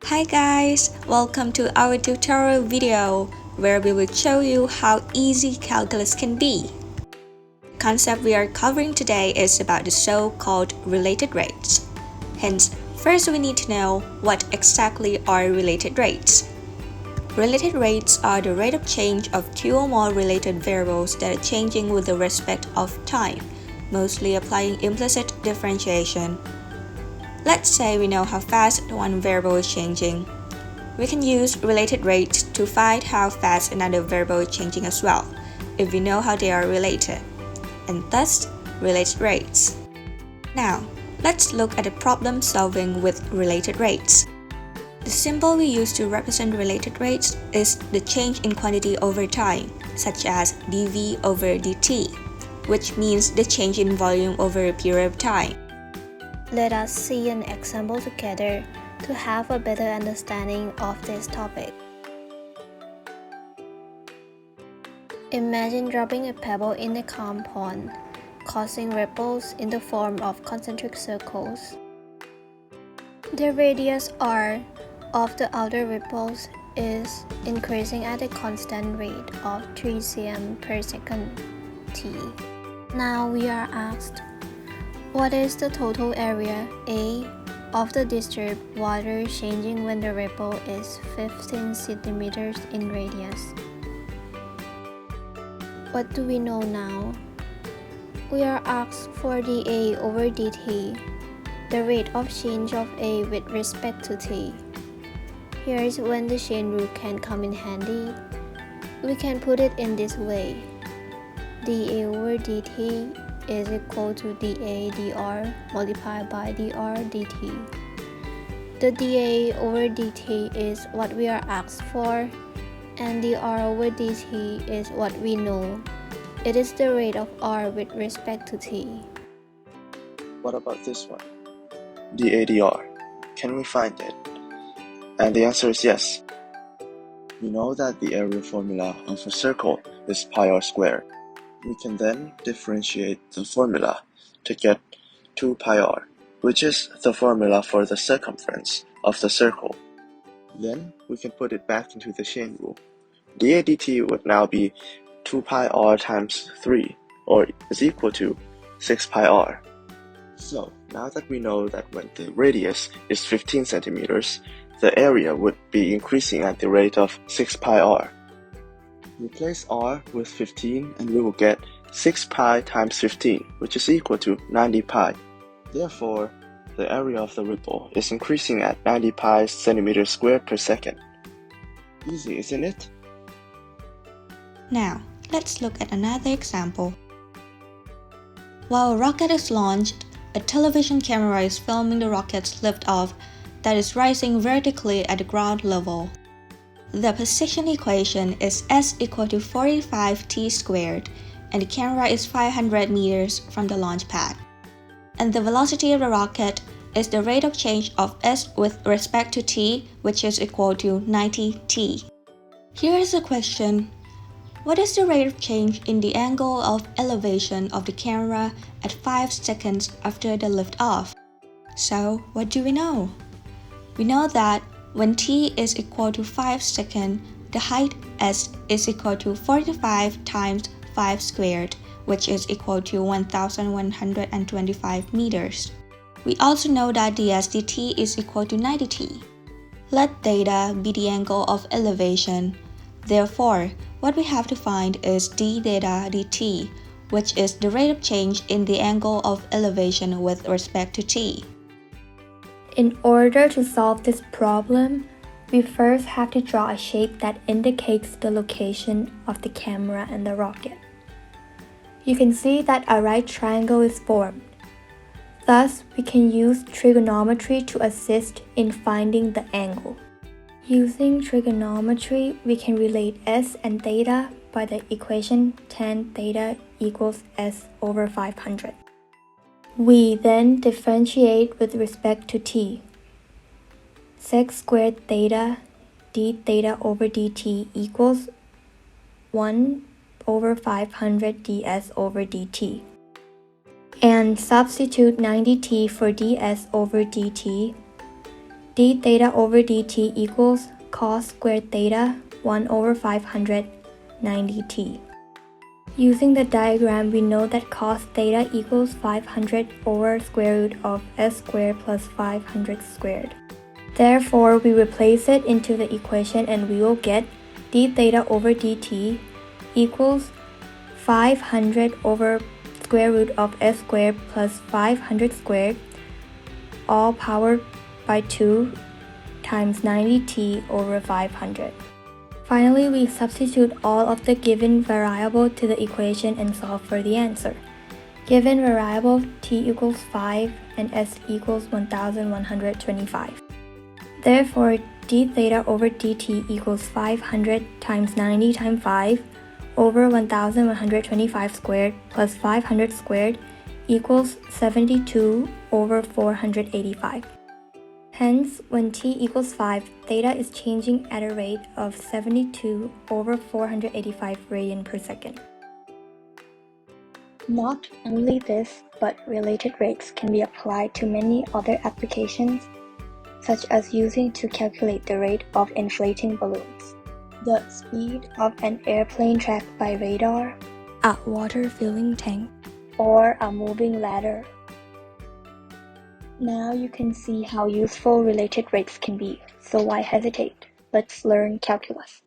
Hi guys, welcome to our tutorial video where we will show you how easy calculus can be. The concept we are covering today is about the so-called related rates. Hence, first we need to know what exactly are related rates. Related rates are the rate of change of two or more related variables that are changing with the respect of time, mostly applying implicit differentiation. Let's say we know how fast one variable is changing. We can use related rates to find how fast another variable is changing as well, if we know how they are related, and thus relate rates. Now, let's look at the problem solving with related rates. The symbol we use to represent related rates is the change in quantity over time, such as dV over dt, which means the change in volume over a period of time. Let us see an example together to have a better understanding of this topic. Imagine dropping a pebble in a calm pond, causing ripples in the form of concentric circles. The radius r of the outer ripples is increasing at a constant rate of 3 cm per second t. Now we are asked, what is the total area A of the disturbed water changing when the ripple is 15 centimeters in radius? What do we know now? We are asked for dA over dt, the rate of change of A with respect to t. Here is when the chain rule can come in handy. We can put it in this way. dA over dt is equal to dA dr multiplied by dr dt. The dA over dt is what we are asked for, and dr over dt is what we know. It is the rate of r with respect to t. What about this one? dA dr. Can we find it? And the answer is yes. We know that the area formula of a circle is pi r squared. We can then differentiate the formula to get 2 pi r, which is the formula for the circumference of the circle. Then we can put it back into the chain rule. dA dt would now be 2 pi r times 3, or is equal to 6 pi r. So now that we know that when the radius is 15 centimeters, the area would be increasing at the rate of 6 pi r. Replace r with 15 and we will get 6 pi times 15, which is equal to 90 pi. Therefore, the area of the ripple is increasing at 90 pi centimeters squared per second. Easy, isn't it? Now, let's look at another example. While a rocket is launched, a television camera is filming the rocket's liftoff that is rising vertically at the ground level. The position equation is s equal to 45t squared, and the camera is 500 meters from the launch pad. And the velocity of the rocket is the rate of change of s with respect to t, which is equal to 90t. Here is a question. What is the rate of change in the angle of elevation of the camera at 5 seconds after the liftoff? So, what do we know? We know that when t is equal to 5 seconds, the height s is equal to 45 times 5 squared, which is equal to 1,125 meters. We also know that ds dt is equal to 90t. Let theta be the angle of elevation. Therefore, what we have to find is d theta dt, which is the rate of change in the angle of elevation with respect to t. In order to solve this problem, we first have to draw a shape that indicates the location of the camera and the rocket. You can see that a right triangle is formed. Thus, we can use trigonometry to assist in finding the angle. Using trigonometry, we can relate s and theta by the equation tan theta equals s over 500. We then differentiate with respect to t. Sec squared theta d theta over dt equals 1 over 500 ds over dt. And substitute 90t for ds over dt. d theta over dt equals cos squared theta 1 over 590t. Using the diagram, we know that cos theta equals 500 over square root of s squared plus 500 squared. Therefore, we replace it into the equation and we will get d theta over dt equals 500 over square root of s squared plus 500 squared, all powered by 2 times 90t over 500. Finally, we substitute all of the given variable to the equation and solve for the answer. Given variable t equals 5 and s equals 1125. Therefore, d theta over dt equals 500 times 90 times 5 over 1125 squared plus 500 squared equals 72 over 485. Hence, when t equals 5, theta is changing at a rate of 72 over 485 radian per second. Not only this, but related rates can be applied to many other applications, such as using to calculate the rate of inflating balloons, the speed of an airplane tracked by radar, a water filling tank, or a moving ladder. Now you can see how useful related rates can be, so why hesitate? Let's learn calculus.